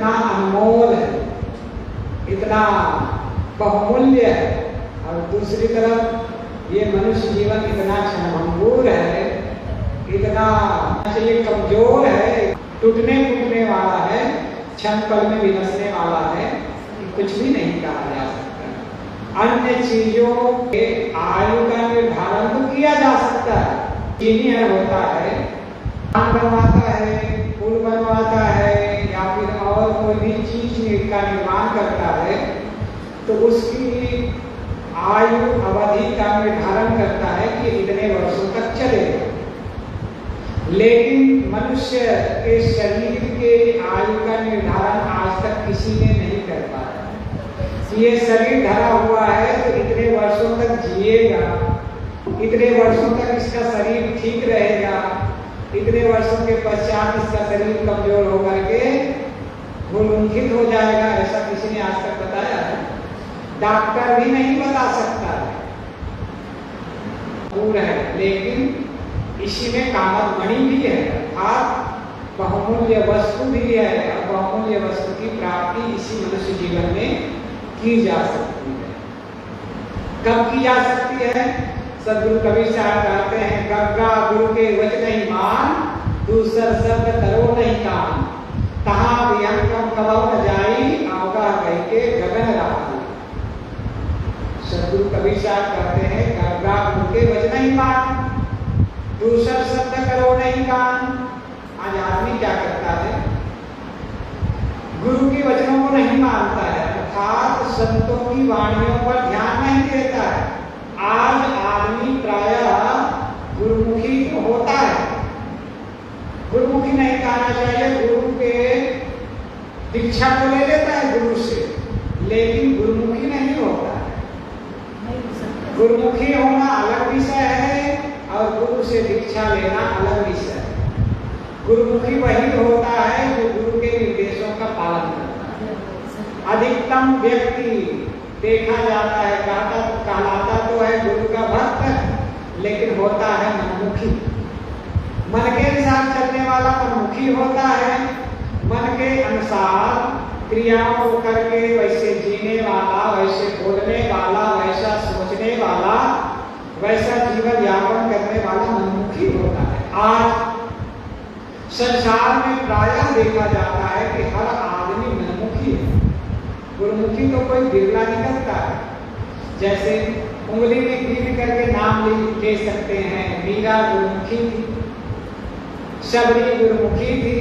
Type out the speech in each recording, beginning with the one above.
इतना अनमोल है, इतना बहुमूल्य है, और दूसरी तरफ ये मनुष्य जीवन इतना क्षणभंगुर है, इतना ये कमजोर है, टूटने फूटने वाला है, क्षण पल में विनसने वाला है कि कुछ भी नहीं कहा जा सकता। अन्य चीजों के आयु का निर्धारण तो किया जा सकता है। इंजीनियर होता है, बनवाता है, पुल बनवाता है, या फिर और कोई भी चीज का निर्माण करता है, तो उसकी आयु अवधि का निर्धारण करता है कि इतने वर्षों तक चलेगा। लेकिन मनुष्य के शरीर के आयु का निर्धारण आज तक किसी ने नहीं कर पाया। ये शरीर धरा हुआ है तो इतने वर्षों तक जिएगा, इतने वर्षों तक इसका शरीर ठीक रहेगा, इतने वर्षों के पश्चात इसका शरीर कमजोर होकर के भूलुंठित हो जाएगा, ऐसा किसी ने आज तक बताया है? डॉक्टर भी नहीं बता सकता है। लेकिन इसी में कामत मणि भी है, अर्थात बहुमूल्य वस्तु भी है, और बहुमूल्य वस्तु की प्राप्ति इसी मनुष्य जीवन में की जा सकती है। कब की जा सकती है? सदगुरु कबीर साहब कहते हैं, गग्गा गुरु के वचन नहीं मान, दूसर शब्द करो नहीं काम, तहां विहंगम कबौ न जाई, आवगा गई के गगन राही। सदगुरु कबीर साहब कहते हैं, गग्गा गुरु के वचन नहीं मान, दूसर शब्द करो नहीं काम। आज आदमी क्या करता है? गुरु के वचनों को नहीं मानता है, अर्थात संतों की वाणियों पर ध्यान नहीं देता है। आज आदमी प्रायः गुरुमुखी होता है, गुरुमुखी नहीं कहना चाहिए, गुरु के दीक्षा तो ले लेता है गुरु से, लेकिन गुरुमुखी नहीं होता है। गुरुमुखी होना अलग विषय है और गुरु से दीक्षा लेना अलग विषय है। गुरुमुखी वही होता है जो गुरु के निर्देशों का पालन करता है। अधिकतम व्यक्ति देखा जाता है, कहलाता तो है गुरु का भक्त, लेकिन होता है मनमुखी। मन के अनुसार चलने वाला मनमुखी होता है, मन के अनुसार क्रियाओं को करके वैसे जीने वाला, वैसे बोलने वाला, वैसा सोचने वाला, वैसा जीवन यापन करने वाला मनमुखी होता है। आज संसार में प्रायः देखा जाता है कि हर आदमी मनमुखी है, गुरुमुखी तो कोई बिरला निकलता है। जैसे उंगली में गिन करके नाम ले सकते हैं, मीरा गुरुमुखी थी, सबरी गुरुमुखी थी,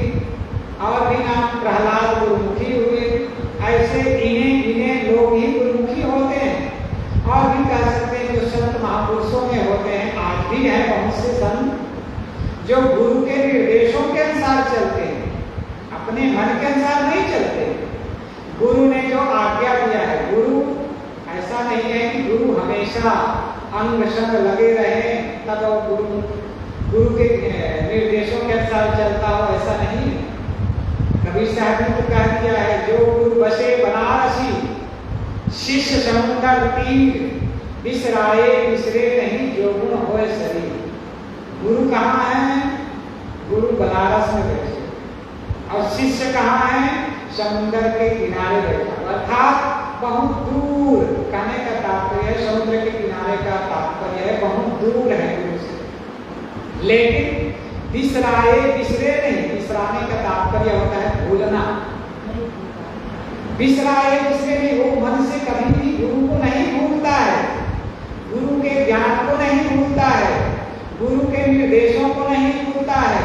और भी नाम प्रहलाद गुरुमुखी हुए। ऐसे गिने लोग ही गुरुमुखी होते हैं। और भी कह सकते हैं जो संत महापुरुषों में होते हैं, आज भी हैं बहुत से संत जो गुरु के निर्देशों के अनुसार चलते हैं, अपने मन के अनुसार नहीं चलते। गुरु ने जो आज्ञा दिया है, गुरु ऐसा नहीं है कि गुरु हमेशा अंग संग लगे रहे तब वो गुरु के निर्देशों के अनुसार चलता हो, ऐसा नहीं है। कबीर साहब ने तो कह दिया है, जो गुरु बसे बनारसी, शिष्य समुद्र तीर, बिसराए बिसरे नहीं जो गुण होए शरीर। गुरु कहाँ है? गुरु बनारस में बैठे, और शिष्य कहाँ है? समुद्र के किनारे बैठा, अर्थात बहुत दूर। कहने का तात्पर्य है, समुद्र के किनारे का तात्पर्य है बहुत दूर है गुरु से। लेकिन बिसराए बिसरे नहीं, बिसराने का तात्पर्य होता है भूलना। बिसराए बिसरे नहीं, वो मन से कभी भी गुरु को नहीं भूलता है, गुरु के ज्ञान को नहीं भूलता है, गुरु के निर्देशों को नहीं भूलता है,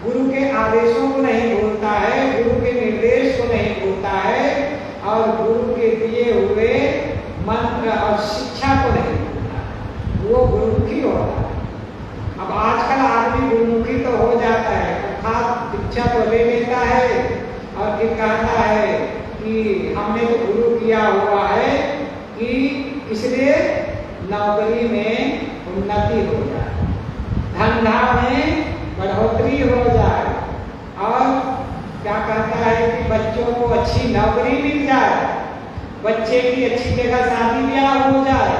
गुरु के आदेशों को नहीं भूलता है, गुरु के निर्देश को नहीं भूलता है, और गुरु के दिए हुए मंत्र और शिक्षा को नहीं भूलता है। वो गुरुमुखी होता है। अब आजकल आदमी गुरुमुखी तो हो जाता है, अर्थात दीक्षा तो ले लेता है और फिर कहता है कि हमने तो गुरु किया हुआ है कि इसलिए नौकरी में उन्नति हो जाए, धंधा में बढ़ोतरी हो जाए, और क्या कहता है कि बच्चों को अच्छी नौकरी मिल जाए, बच्चे की अच्छी जगह शादी ब्याह हो जाए,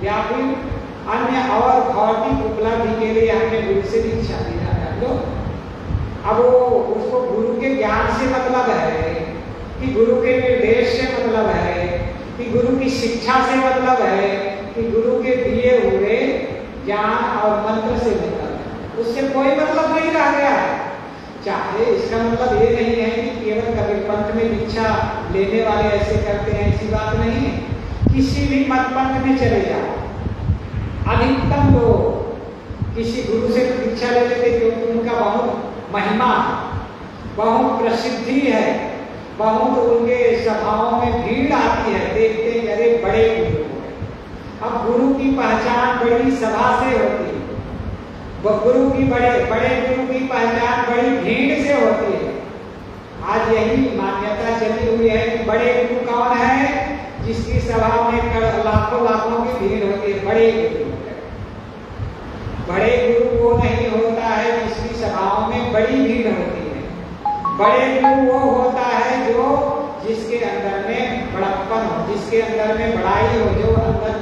या फिर अन्य और भौतिक उपलब्धि के लिए हमने गुरु से दीक्षा दी जाए। अब वो उसको गुरु के ज्ञान से मतलब है, कि गुरु के निर्देश से मतलब है, कि गुरु की शिक्षा से मतलब है, कि गुरु के दिए हुए ज्ञान और मंत्र से मतलब है। उससे कोई मतलब नहीं रह गया है। चाहे इसका मतलब ये नहीं है कि केवल कबीर पंथ में दीक्षा लेने वाले ऐसे करते हैं, ऐसी बात नहीं है। किसी भी मत पंथ में चले जाओ, अधिकतम लोग किसी गुरु से दीक्षा ले लेते क्योंकि उनका बहुत महिमा, बहुत प्रसिद्धि है, बहुत उनके सभाओं में भीड़ आती है, देखते हैं अरे बड़े गुरु हैं। अब गुरु की पहचान बड़ी सभा से होती है, गुरु की बड़े गुरु की पहचान बड़ी भीड़ से होती है। आज यही मान्यता चली हुई है कि बड़े गुरु कौन है? जिसकी सभा में लाखों लाखों की भीड़ होती है, बड़े गुरु। बड़े गुरु वो नहीं होता है जिसकी सभाओं में बड़ी भीड़ होती है। बड़े गुरु वो होता है जो जिसके अंदर में बड़प्पन हो, जिसके अंदर में बड़ाई हो, जो अंदर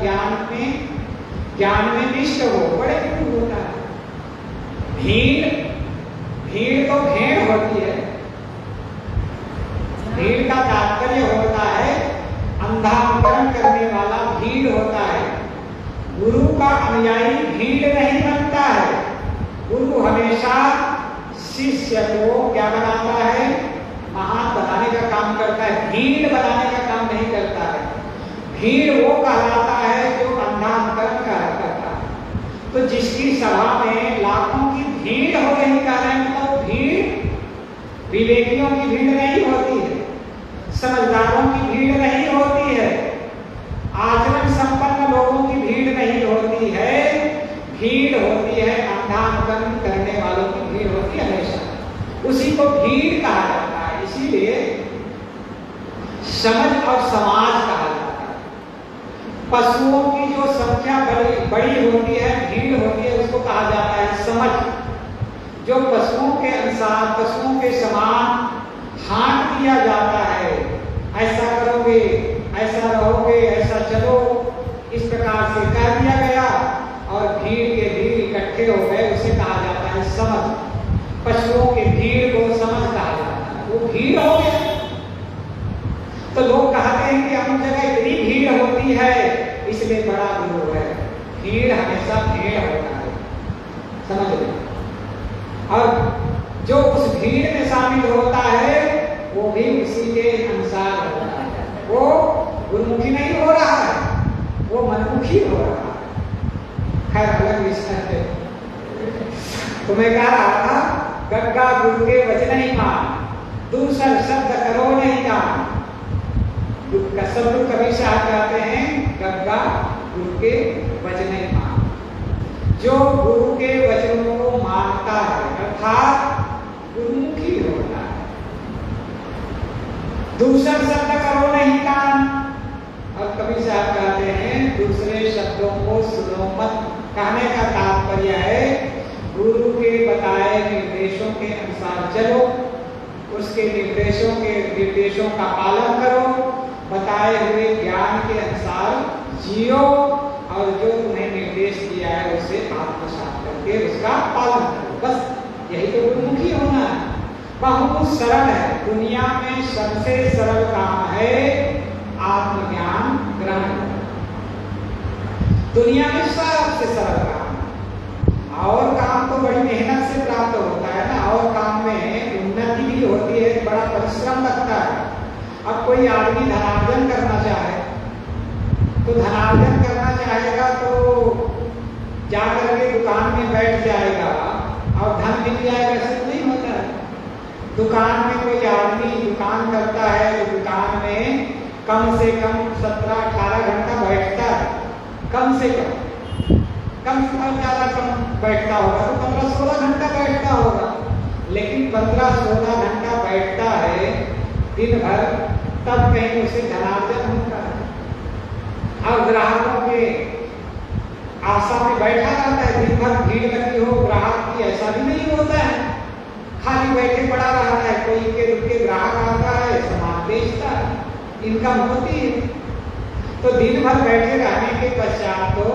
ज्ञान में निष्ठ हो, बड़े गुरु होता है। भीड़ तो भेड़ होती है। भीड़ का तात्पर्य होता है अंधाकरण करने वाला भीड़ होता है। गुरु का अनुयायी भीड़ नहीं बनता है। गुरु हमेशा शिष्य को क्या बनाता है? महान बनाने का काम करता है, भीड़ बनाने का काम नहीं करता है। भीड़ वो कहलाता है जो अंधाकरण करता है। तो जिसकी सभा में लाखों की भीड़ हो रही कह रहे हैं, तो भीड़ विवेकियों की भीड़ नहीं होती है, समझदारों की भीड़ नहीं होती है, आचरण संपन्न लोगों की भीड़ नहीं होती है। भीड़ होती है अंधाकरण करने वालों की भीड़ होती है हमेशा, उसी को भीड़ कहा जाता है। इसीलिए समझ और समाज कहा जाता है। पशुओं की जो संख्या बड़ी होती है, भीड़ होती है, उसको कहा जाता है समझ। जो पशुओं के अनुसार, पशुओं के समान हाँक दिया जाता है, ऐसा करोगे, ऐसा रहोगे, ऐसा चलो, इस प्रकार से कह दिया गया और भीड़ के भीड़ इकट्ठे हो गए, उसे कहा जाता है समझ। पशुओं के भीड़ को समझ कहा जाता है। वो भीड़ हो गया तो लोग कहते हैं कि हम जगह इतनी भीड़ होती है इसलिए बड़ा गुरु है। भीड़ हमेशा भीड़ होता है, समझ लो। और जो उस भीड़ में शामिल होता है वो भी उसी के अनुसार होता है। वो गुरुमुखी नहीं हो रहा है, वो मनमुखी हो रहा है। खैर अलग विषय है। तो मैं कह रहा था गग्गा गुरु के वचन नहीं मान, दूसर शब्द करो नहीं काम। शब्द कवि साहब कहते हैं गग्गा गुरु के वचन नहीं मान। जो गुरु के वचनों को मानता है अर्थात गुरुमुखी होता है। दूसरा शब्द करो नहीं काम। और कवि साहब कहते हैं दूसरे शब्दों को सुनो मत। कहने का तात्पर्य है गुरु के बताए निर्देशों के अनुसार चलो, उसके निर्देशों का पालन करो, बताए हुए ज्ञान के अनुसार जियो और जो तुम्हें निर्देश दिया है उसे आत्मसात करके उसका पालन करो। बस यही तो गुरुमुखी होना है। बहुत सरल है। दुनिया में सबसे सरल काम है आत्मज्ञान ग्रहण करना। दुनिया में सबसे सरल काम, और काम तो बड़ी मेहनत से प्राप्त होता है ना, और काम में उन्नति भी होती है, बड़ा परिश्रम लगता है। अब कोई आदमी धनार्जन करना चाहे तो धनार्जन करना चाहेगा तो जाकर के दुकान में बैठ जाएगा और धन मिल जाएगा, ऐसा नहीं होता है। दुकान में कोई आदमी दुकान करता है तो दुकान में कम से कम 17-18 घंटा बैठता है, कम से कम ज़्यादा कम बैठता होगा तो 15-16 घंटा बैठता होगा। लेकिन 15-16 घंटा बैठता है दिन भर, तब कहीं उसे धनार्जन होता है। और ग्राहकों के आशा में बैठा रहता है, दिन भर भीड़ लगी हो ग्राहक की, ऐसा भी नहीं होता है। खाली बैठे पड़ा रहता है, कोई के रुक के ग्राहक आता है, सामान बेचता है, इनकम होती है। तो दिन भर बैठे रहने के पश्चात तो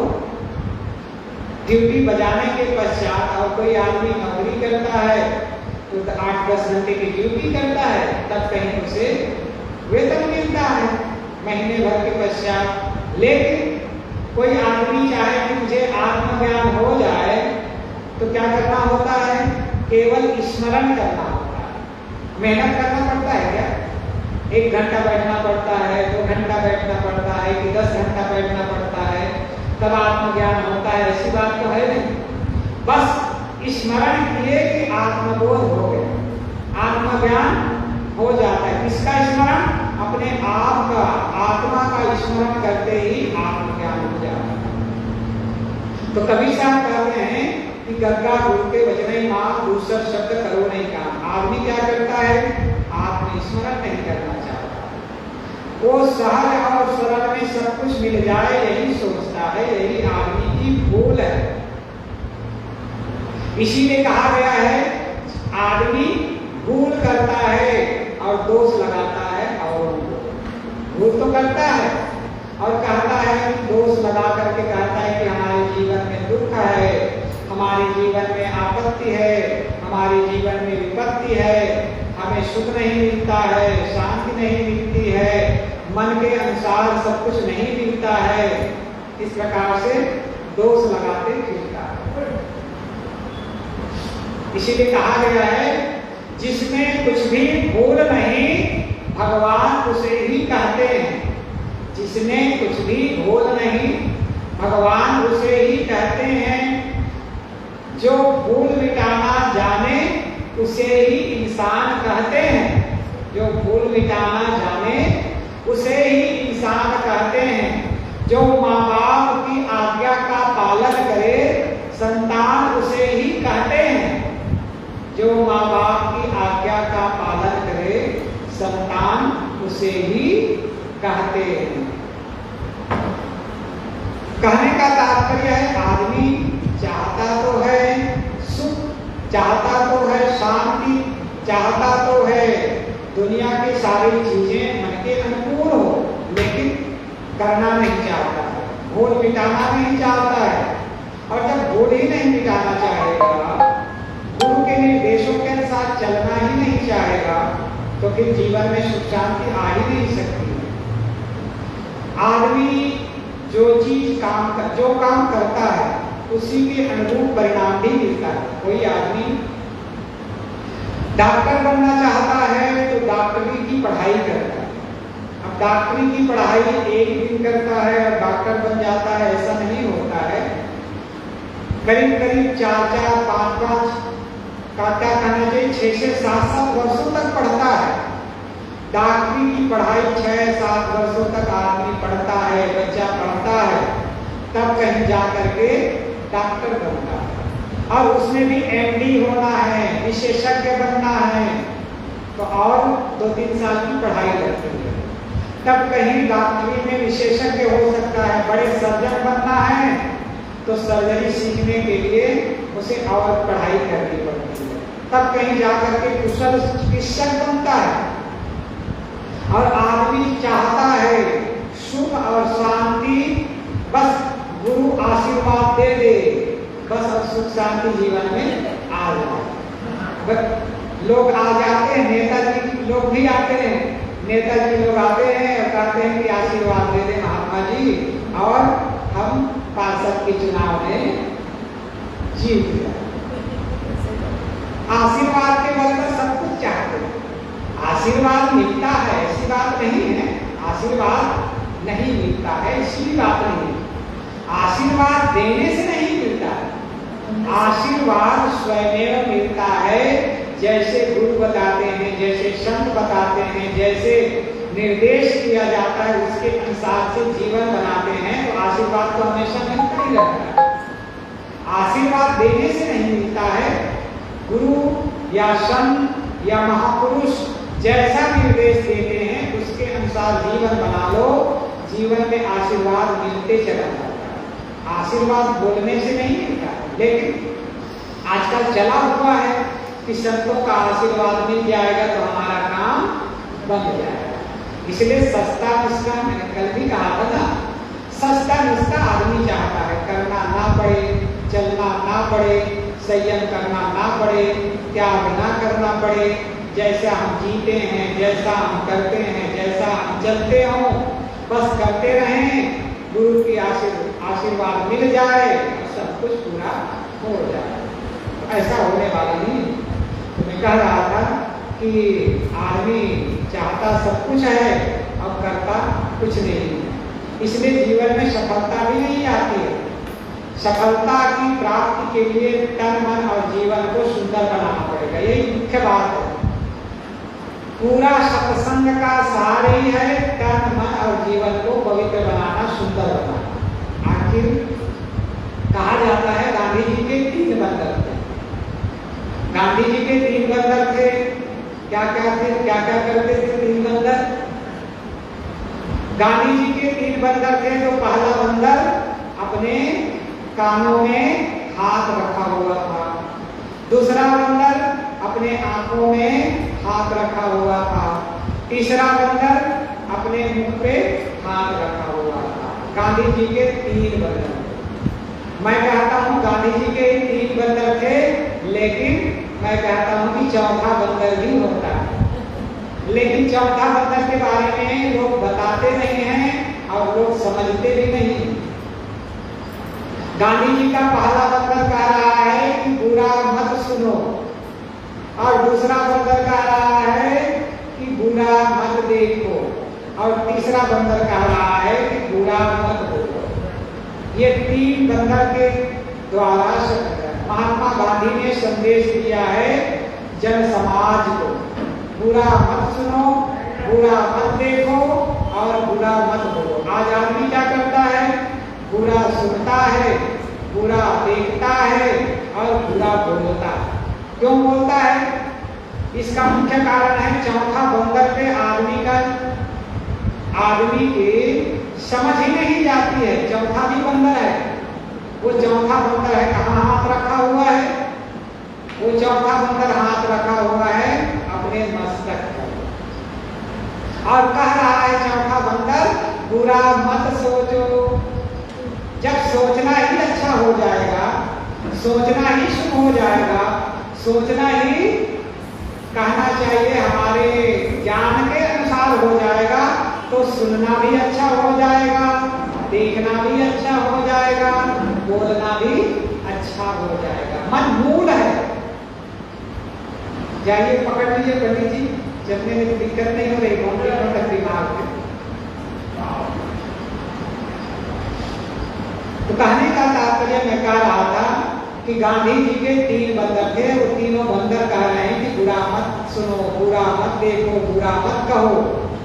ड्यूटी बजाने के पश्चात, और कोई आदमी नौकरी करता है तो 8-10 घंटे की ड्यूटी करता है, तब कहीं उसे महीने भर के पश्चात। लेकिन कोई आदमी चाहे कि मुझे आत्मज्ञान हो जाए तो क्या करना होता है? केवल स्मरण करना होता है। मेहनत करना पड़ता है क्या? 1 घंटा बैठना पड़ता है, 2 घंटा बैठना पड़ता है कि 10 घंटा बैठना पड़ता है तब आत्मज्ञान होता है? ऐसी बात तो है नहीं। बस स्मरण किए कि आत्मबोध हो गया, आत्मज्ञान हो जाता है। किसका स्मरण? अपने आप का, आत्मा का स्मरण करते ही आत्मज्ञान हो जाता है। तो कबीर साहब कहते हैं कि गंगा गुरु के वचन मां दूसरा शब्द करो नहीं काम। आदमी क्या करता है? आत्मस्मरण नहीं करना चाहता, वो सहज और सरल में सब कुछ मिल जाए यही सोचता है। यही आदमी की भूल है। इसीलिए कहा गया है आदमी भूल करता है और दोष लगाता है, और भूल तो करता है और कहता है कि दोष लगा करके कहता है कि हमारे जीवन में दुख है, हमारे जीवन में आपत्ति है, हमारे जीवन में विपत्ति है, हमें सुख नहीं मिलता है, शांति नहीं मिलती है, मन के अनुसार सब कुछ नहीं मिलता है। इस प्रकार से दोष लगाते फिरता है। इसीलिए कहा गया है जिसमें कुछ भी भूल नहीं भगवान उसे ही कहते हैं। जिसमें कुछ भी भूल नहीं भगवान उसे ही कहते हैं। जो भूल मिटाना जाने उसे ही इंसान कहते हैं। जो भूल मिटाना जाने उसे ही इंसान कहते हैं। जो माँ बाप की आज्ञा का पालन करे संतान उसे ही कहते हैं। जो माँ बाप की आज्ञा का पालन करे संतान उसे ही कहते हैं। कहने का तात्पर्य है आदमी चाहता तो है सुख, चाहता तो है शांति, चाहता तो है दुनिया की सारी चीजें मन के अनुकूल हो, लेकिन करना नहीं चाहता है, भूल मिटाना नहीं चाहता है। और जब भूल ही नहीं मिटाना चाहेगा, गुरु के निर्देशों के अनुसार चलना ही नहीं चाहेगा, तो फिर जीवन में सुख शांति आ ही नहीं सकती। आदमी जो काम करता है उसी के अनुरूप परिणाम भी मिलता है। कोई आदमी डॉक्टर बनना चाहता है तो डॉक्टरी की पढ़ाई करता है। अब डॉक्टरी की पढ़ाई एक दिन करता है और डॉक्टर बन जाता है, ऐसा नहीं होता है। करीब करीब 4-4, 5-5 का क्या कहना चाहिए 6 से 7 वर्षों तक पढ़ता है। डॉक्टरी की पढ़ाई 6-7 वर्षों तक आदमी पढ़ता है, बच्चा पढ़ता है, तब कहीं जा करके डॉक्टर बनता है। और उसमें भी MD होना है, विशेषज्ञ बनना है, तो और 2-3 साल की पढ़ाई लगती है। तब कहीं डॉक्टरी में विशेषज्ञ हो सकता है। बड़े सर्जन बनना है तो सर्जरी सीखने के लिए उसे और पढ़ाई करनी पड़ती है। तब कहीं जाकर के कुशल चिकित्सक बनता है। और आदमी चाहता है सुख और शांति, बस गुरु आशीर्वाद दे दे, बस अब सुख शांति जीवन में आ जाए। लोग आ जाते हैं, नेताजी लोग भी आते हैं, नेताजी लोग आते हैं और कहते हैं कि आशीर्वाद दे दे महात्मा जी, और हम पार्षद के चुनाव में जीत गए। आशीर्वाद के बल पर सब कुछ चाहते हैं। आशीर्वाद मिलता है ऐसी बात नहीं है, आशीर्वाद नहीं मिलता है ऐसी बात नहीं है। आशीर्वाद देने से नहीं मिलता है, आशीर्वाद स्वयं मिलता है। जैसे गुरु बताते हैं, जैसे संत बताते हैं, जैसे निर्देश किया जाता है उसके अनुसार से जीवन बनाते हैं, तो आशीर्वाद तो हमेशा मिलता ही रहता है। आशीर्वाद देने से नहीं मिलता है। गुरु या संत या महापुरुष जैसा निर्देश देते हैं उसके अनुसार जीवन बना लो, जीवन में आशीर्वाद मिलते चला जाता है। आशीर्वाद बोलने से नहीं मिलता है। लेकिन आजकल चला हुआ है कि संतों का आशीर्वाद मिल जाएगा तो हमारा काम बन जाएगा। इसलिए सस्ता नुस्खा, मैंने कल भी कहा था ना, सस्ता नुस्खा आदमी चाहता है, करना ना पड़े, चलना ना पड़े, संयम करना ना पड़े, त्याग ना करना पड़े, जैसा हम जीते हैं, जैसा हम करते हैं, जैसा हम चलते हों बस करते रहें, गुरु की आशीर्वाद मिल जाए और सब कुछ पूरा हो जाए। ऐसा होने वाला नहीं। तो मैं कह रहा था कि आदमी चाहता सब कुछ है और करता कुछ नहीं है, इसलिए जीवन में सफलता भी नहीं आती है। सफलता की प्राप्ति के लिए तन मन और जीवन को सुंदर बनाना पड़ेगा, यही मुख्य बात है। पूरा सत्संग का सार ही है तन मन और जीवन को पवित्र बनाना, सुंदर बनाना। आखिर कहा जाता है गांधी जी के 3 बंधन थे। गांधी जी के 3 बंधन थे। क्या क्या थे, क्या क्या करते थे 3 बंधन? गांधी जी के 3 बंधन थे। तो पहला बंधन, अपने कानों में हाथ रखा हुआ था। दूसरा बंधन, अपने आंखों में हाथ रखा हुआ था। तीसरा बंधन, अपने मुंह पे हाथ रखा हुआ था। गांधी जी के 3 बंधन। मैं कहता हूं गांधी जी के 3 बंधन थे, लेकिन मैं कहता हूं कि चौथा बंधन भी होता है। लेकिन चौथा बंधन के बारे में लोग बताते नहीं हैं और लोग समझते भी नहीं। गांधी जी का पहला बंधन कह रहा है कि बुरा मत सुनो, और दूसरा बंधन कह रहा है कि बुरा मत देखो, और तीसरा बंधन कह रहा है कि बुरा मत बोलो। ये 3 बंधन के द्वारा महात्मा गांधी ने संदेश दिया है जन समाज को, बुरा मत सुनो, बुरा मत देखो और बुरा मत बोलो। आज आदमी क्या करता है? बुरा सुनता है, बुरा देखता है और बुरा बोलता है। क्यों बोलता है? इसका मुख्य कारण है चौथा बंधन पे आदमी की समझ ही नहीं जाती है। चौथा भी बंधन है। वो चौथा बंधन है, कहाँ हाथ रखा हुआ है? वो चौथा बंधन हाथ रखा हुआ है अपने मस्तक पर, और कह रहा है चौथा बंधन, बुरा मत सोचो। जब सोचना ही अच्छा हो जाएगा, सोचना ही शुभ हो जाएगा, सोचना ही कहना चाहिए हमारे ज्ञान के अनुसार हो जाएगा, तो सुनना भी अच्छा हो जाएगा, देखना भी अच्छा हो जाएगा, बोलना भी अच्छा हो जाएगा। मन मूल है। जाइए पकड़ लीजिए पंडित जी, चलने में दिक्कत नहीं हो रही, कौन दिमाग में। तो कहने का तात्पर्य मैं कह रहा था कि गांधी जी के 3 बंधन थे। वो तीनों बंधन कह रहे हैं कि बुरा मत सुनो, बुरा मत देखो, बुरा मत कहो।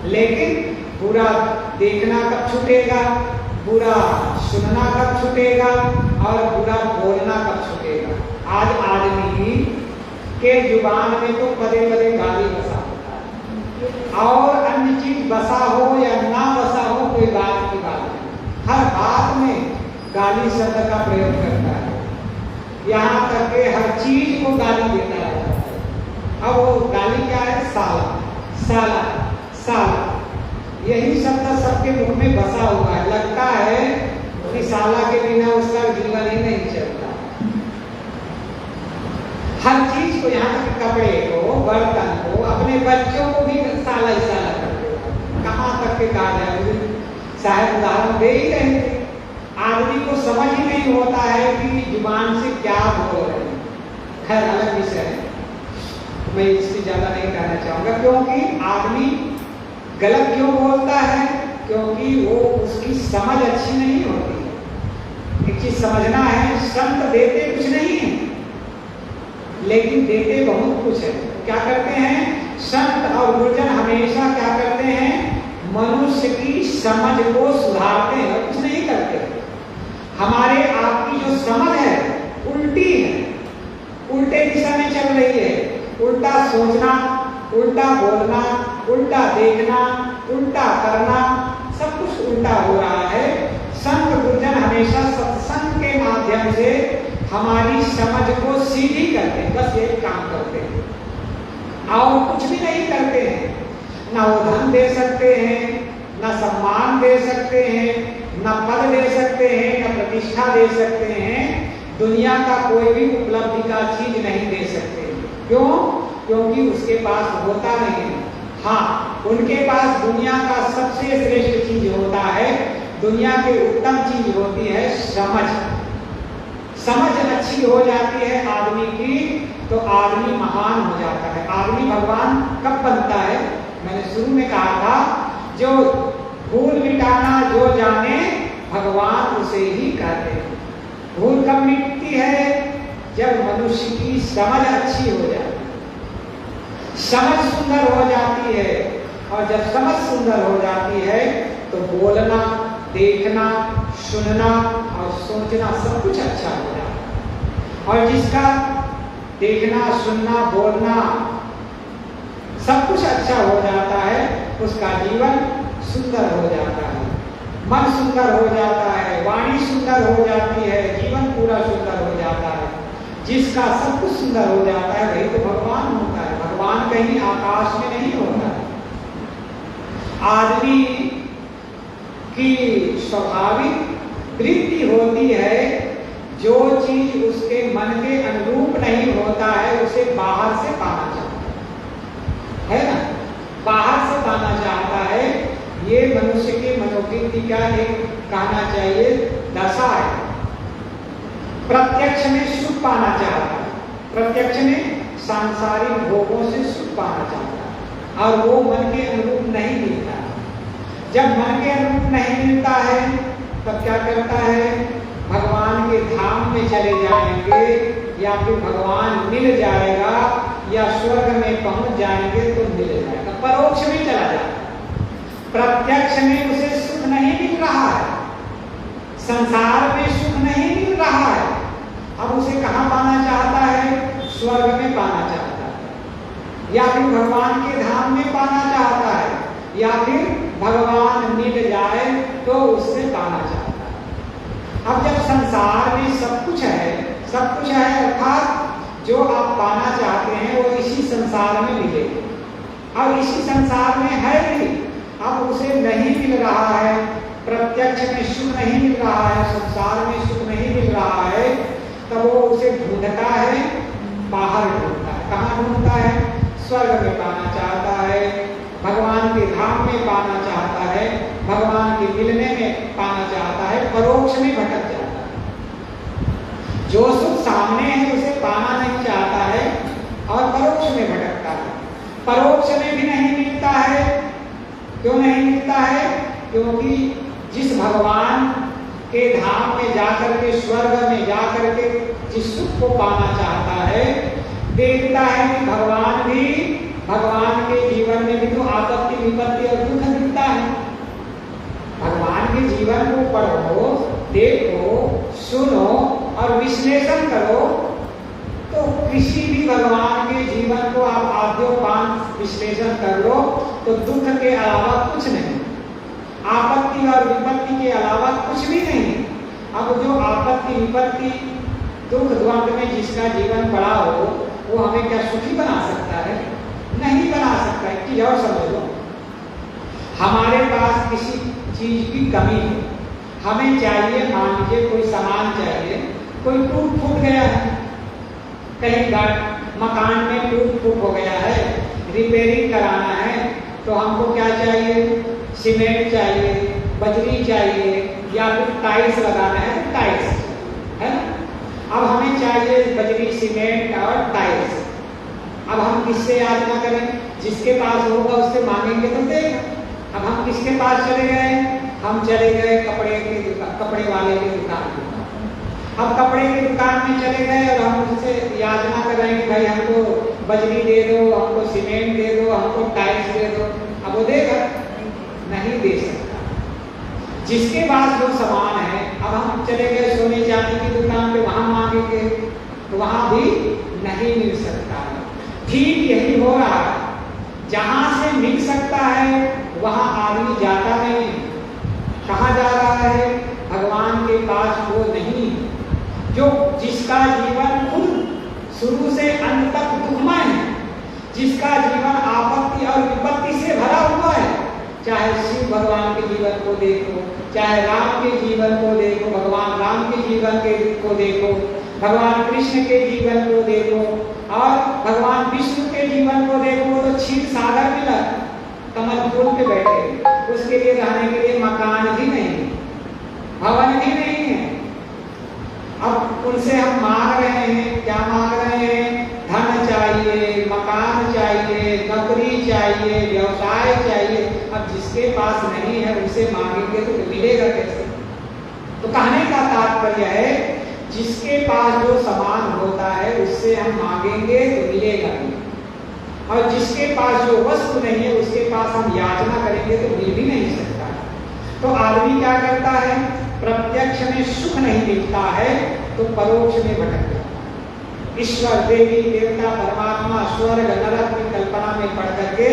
लेकिन बुरा देखना कब छूटेगा, बुरा सुनना कब छूटेगा और बुरा बोलना कब छूटेगा? आज आदमी के जुबान में तो पदे पदे गाली बसा होता है, और अन्य चीज बसा हो या ना बसा हो कोई बात की बात नहीं। हर बात में गाली शब्द का प्रयोग करता है, यहाँ तक के हर चीज को गाली देता है। अब वो गाली क्या है? साला, साला, साला। यही शब्द सबके मुख में बसा हुआ है। लगता है कि साला के बिना उसका जीवन ही नहीं चलता। हर चीज को, यहाँ तक कपड़े को, बर्तन को, अपने बच्चों को भी साला ही साला करते हैं। कहाँ तक के कहा जाए? शायद उदाहरण दे ही रहे थे। आदमी को समझ ही नहीं होता है कि जुबान से क्या बोल रहे हैं। खैर अलग विषय है, मैं इससे ज्यादा नहीं कहना चाहूंगा। क्योंकि आदमी गलत क्यों बोलता है? क्योंकि वो उसकी समझ अच्छी नहीं होती है। एक चीज समझना है, संत देते कुछ नहीं है, लेकिन देते बहुत कुछ है। क्या करते हैं संत और गुरुजन? हमेशा क्या करते हैं? मनुष्य की समझ को सुधारते हैं, कुछ नहीं करते। हमारे आपकी जो समझ है उल्टी है, उल्टे दिशा में चल रही है। उल्टा सोचना, उल्टा बोलना, उल्टा देखना, उल्टा करना, सब कुछ उल्टा हो रहा है। संत गुरुजन हमेशा सत्संग के माध्यम से हमारी समझ को सीधी करते हैं, बस एक काम करते हैं और कुछ भी नहीं करते हैं। ना वो धन दे सकते हैं, ना सम्मान दे सकते हैं, ना पद दे सकते हैं, ना प्रतिष्ठा दे सकते हैं। दुनिया का कोई भी उपलब्धि का चीज नहीं दे सकते। क्यों? क्योंकि उसके पास होता नहीं है। हाँ, उनके पास दुनिया का सबसे श्रेष्ठ चीज होता दुनिया की उत्तम चीज होती है समझ। समझ अच्छी हो जाती है आदमी की तो आदमी महान हो जाता है। आदमी भगवान कब बनता है? मैंने शुरू में कहा था, जो भूल मिटाना जो जाने भगवान उसे ही कहते हैं। भूल कब मिटती है? जब मनुष्य की समझ अच्छी हो जाती है, समझ सुंदर हो जाती है। और जब समझ सुंदर हो जाती है तो बोलना, देखना, सुनना और सोचना सब कुछ अच्छा हो जाता है। और जिसका देखना, सुनना, बोलना सब कुछ अच्छा हो जाता है, उसका जीवन सुंदर हो जाता है, मन सुंदर हो जाता है, वाणी सुंदर हो जाती है, जीवन पूरा सुंदर हो जाता है। जिसका सब कुछ सुंदर हो जाता है वही तो भगवान होता है। भगवान कहीं आकाश में नहीं होता है। आदमी की स्वाभाविक वृत्ति होती है, जो चीज उसके मन के अनुरूप नहीं होता है उसे बाहर से पाना चाहता है ना? बाहर से पाना चाहता है। ये मनुष्य के मनोवृत्ति का एक कहना चाहिए दशा है। प्रत्यक्ष में सुख पाना चाहता है, प्रत्यक्ष में सांसारिक भोगों से सुख पाना चाहता है और वो मन के अनुरूप नहीं मिलता है। जब मन के अनुरूप नहीं मिलता है तब क्या करता है? भगवान के धाम में चले जाएंगे या फिर भगवान मिल जाएगा या स्वर्ग में पहुंच जाएंगे तो मिल जाएगा, परोक्ष में चला जाएगा। प्रत्यक्ष में उसे सुख नहीं मिल रहा है, संसार में सुख नहीं मिल रहा है। अब उसे कहाँ पाना चाहता है? स्वर्ग में पाना चाहता है या फिर भगवान के धाम में पाना चाहता है या फिर भगवान मिल जाए तो उससे पाना चाहता है। अब जब संसार में सब कुछ है अर्थात जो आप पाना चाहते हैं वो इसी संसार में मिलेगा। अब इसी संसार में है भी, अब उसे नहीं मिल रहा है, प्रत्यक्ष में सुख नहीं मिल रहा है, संसार में सुख नहीं मिल रहा है, तब वो उसे ढूंढता है, बाहर ढूंढता है। कहाँ ढूंढता है? स्वर्ग में पाना चाहता है, भगवान के धाम में पाना चाहता है, भगवान के मिलने में पाना चाहता है, परोक्ष में भटक जाता है। जो सुख सामने है उसे पाना नहीं चाहता है और परोक्ष में भटकता है। परोक्ष में भी नहीं मिलता है। क्यों नहीं मिलता है? क्योंकि जिस भगवान के धाम में जाकर के, स्वर्ग में जाकर के जिस सुख को पाना चाहता है, देखता है कि भगवान के जीवन में भी तो आपत्ति, विपत्ति और दुख मिलता है। भगवान के जीवन को पढ़ो, देखो, सुनो और विश्लेषण करो तो किसी भी भगवान के जीवन को आप आद्योपान विश्लेषण कर लो तो दुख के अलावा कुछ नहीं, आपत्ति और विपत्ति के अलावा कुछ भी नहीं। अब जो आपत्ति, विपत्ति, दुख, द्वंद में जिसका जीवन पड़ा हो वो हमें क्या सुखी बना सकता है? नहीं बना सकता। एक चीज और समझ लो, हमारे पास किसी चीज की कमी है, हमें चाहिए, मान लीजिए कोई सामान चाहिए, कोई टूट फूट गया है, कहीं मकान में टूट फूट हो गया है, रिपेयरिंग कराना है, तो हमको क्या चाहिए? सीमेंट चाहिए, बजरी चाहिए या फिर टाइल्स लगाना है तो टाइल्स है ना। अब हमें चाहिए बजरी, सीमेंट और टाइल्स। अब हम किससे याचना करें? जिसके पास होगा उससे मांगेंगे तो देगा। अब हम किसके पास चले गए? हम चले गए कपड़े वाले की दुकान में। अब कपड़े की दुकान में चले गए और हम उससे याचना कर रहे हैं कि भाई हमको बजरी दे दो, हमको सीमेंट दे दो, हमको टाइल्स दे दो। अब वो देगा? नहीं दे सकता। जिसके पास जो सामान है, अब हम चले गए सोने चांदी की दुकान पे, वहां मांगेंगे तो वहां भी नहीं मिल सकता है। ठीक यही हो रहा है, जहां से मिल सकता है वहां आदमी जाता नहीं। कहाँ जा रहा है? भगवान के पास वो नहीं जो जिसका जीवन खुद शुरू से अंत तक दुखमय है, जिसका जीवन आपत्ति और विपत्ति से भरा हुआ है। चाहे शिव भगवान के जीवन को देखो, चाहे राम के जीवन को देखो, भगवान राम के जीवन को देखो, भगवान कृष्ण के जीवन को देखो और भगवान विष्णु के जीवन को देखो, तो क्षीर सागर में कमल फूल पे बैठे, उसके लिए रहने के लिए मकान भी नहीं, नहीं है उनसे मांगेंगे तो मिलेगा कैसे? तो कहने का तात्पर्य है जिसके पास जो सामान होता है उससे हम मांगेंगे तो मिलेगा नहीं, और जिसके पास जो वस्तु नहीं है उसके पास हम याचना करेंगे तो मिल भी नहीं सकता। तो आदमी क्या करता है, प्रत्यक्ष में सुख नहीं मिलता है तो परोक्ष में भटक जाता है। ईश्वर, देवी देवता, परमात्मा, स्वर्ग नरक की कल्पना में पड़ करके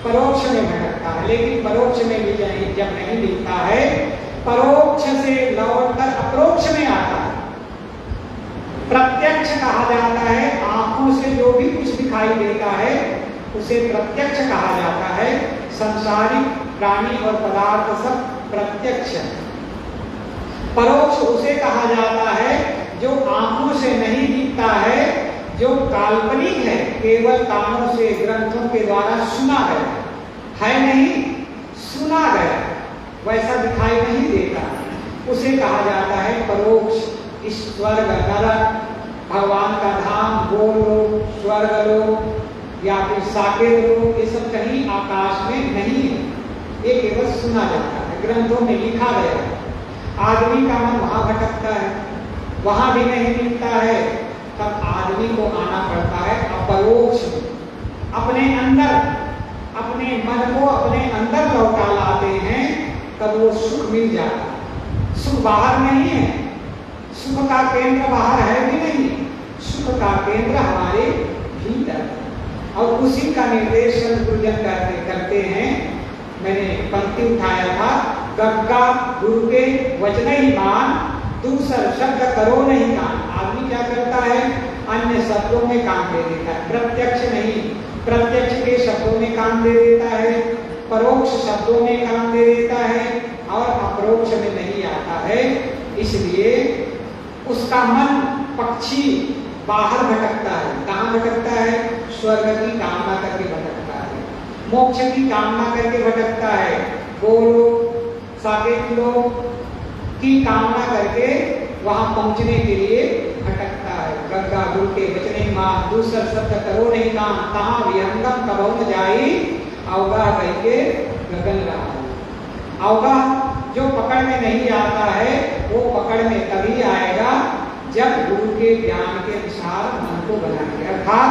परोक्ष में भटकता है, लेकिन परोक्ष में भी जब नहीं मिलता है, परोक्ष से लौटकर अप्रोक्ष में आता है। प्रत्यक्ष कहा जाता है, आंखों से जो भी कुछ दिखाई देता है उसे प्रत्यक्ष कहा जाता है। संसारिक प्राणी और पदार्थ सब प्रत्यक्ष है। परोक्ष उसे कहा जाता है जो आंखों से नहीं दिखता है, जो काल्पनिक है, केवल कानों से ग्रंथों के द्वारा सुना गया है, नहीं सुना गया, वैसा दिखाई नहीं देता, उसे कहा जाता है परोक्ष। स्वर्ग नरक, भगवान का धाम, गोलोक, स्वर्गलोक या फिर साकेत लोक, ये सब कहीं आकाश में नहीं है, ये केवल सुना जाता है, ग्रंथों में लिखा गया है। आदमी का मन वहां भटकता है, वहां भी नहीं मिलता है, तब आदमी को आना पड़ता है अपरोक्ष, अपने अंदर, अपने मन को अपने अंदर लौटा लाते हैं, तब वो सुख मिल जाता है। सुख बाहर नहीं है, सुख का केंद्र बाहर है भी नहीं, सुख का केंद्र हमारे भीतर, और उसी का निर्देश गुरुजन करते हैं। मैंने पंक्ति उठाया था, गग्गा गुरु के वचन ही मान, दूसर शब्द करो नहीं कान। आदमी क्या करता है, अन्य शब्दों में काम दे देता है, प्रत्यक्ष नहीं, प्रत्यक्ष के शब्दों में काम दे देता है, परोक्ष शब्दों में काम दे देता है, और अपरोक्ष में नहीं आता है। इसलिए उसका मन पक्षी बाहर भटकता है। कहाँ भटकता है? स्वर्ग की कामना करके भटकता है, मोक्ष की कामना करके भटकता है, गोलोक साकेत लोक की कामना करके वहां पहुंचने के लिए भटकता है। गग्गा गुरु के वचने मां, दूसर शब्द करो नहीं काम, कहाँ विहंगम कबहु न जाई, अवगाह कह के गगन रहा। अवगाह जो पकड़ में नहीं आता है वो पकड़ में तभी आएगा जब गुरु के ज्ञान के अनुसार मन को बनाएंगे, अर्थात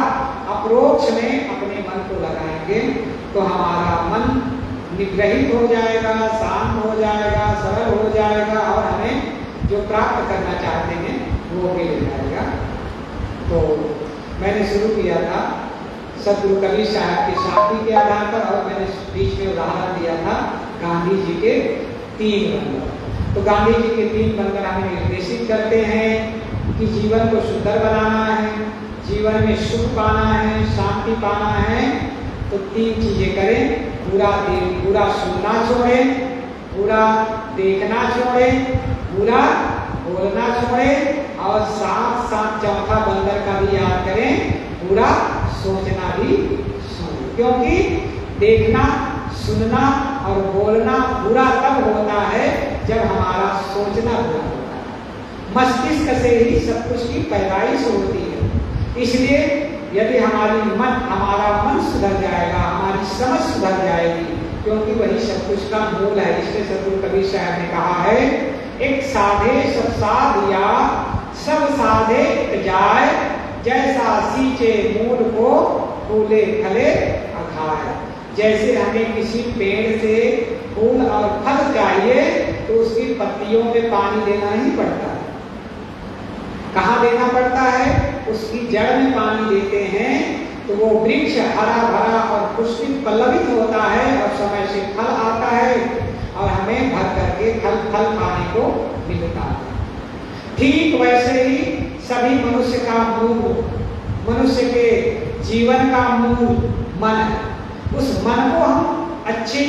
अप्रोक्ष में अपने मन को लगाएंगे तो हमारा मन निग्रहित हो जाएगा, शांत हो जाएगा, सरल हो जाएगा, और हमें जो प्राप्त करना चाहते हैं वो भी मिल जाएगा। तो मैंने शुरू किया था सदगुरु कबीर साहब की शादी के आधार पर, और मैंने बीच में उदाहरण दिया था गांधी जी के 3 बंधन। तो गांधी जी के 3 बंधन हमें निर्देशित करते हैं कि जीवन को सुंदर बनाना है, जीवन में सुख पाना है, शांति पाना है, तो 3 चीजें करें। बुरा सुनना छोड़ें, बुरा देखना छोड़ें, बुरा बोलना छोड़ें, और साथ साथ चौथा बंदर का भी याद करें, बुरा सोचना भी छोड़ें। क्योंकि देखना, सुनना और बोलना बुरा तब होता है जब हमारा सोचना बुरा होता है। मस्तिष्क से ही सब कुछ की पैदाइश होती है। इसलिए यदि हमारा मन सुधर जाएगा, हमारी समझ सुधर जाएगी, क्योंकि वही सब कुछ का मूल है। इसलिए सदगुरु कबीर साहब ने कहा है, एक साधे सब साध या सब साधे जाए, जैसा सींचे मूल को फूले फले अघाए। जैसे हमें किसी पेड़ से फूल और फल चाहिए तो उसकी पत्तियों में पानी देना ही पड़ता है। कहाँ देना पड़ता है? उसकी जड़ में पानी देते हैं तो वो वृक्ष हरा भरा और पुष्पित पल्लवित होता है, और समय से फल आता है, और हमें भर करके फल खाने को मिलता है। ठीक वैसे ही सभी मनुष्य का मूल, मनुष्य के जीवन का मूल मन है। उस मन को हम अच्छे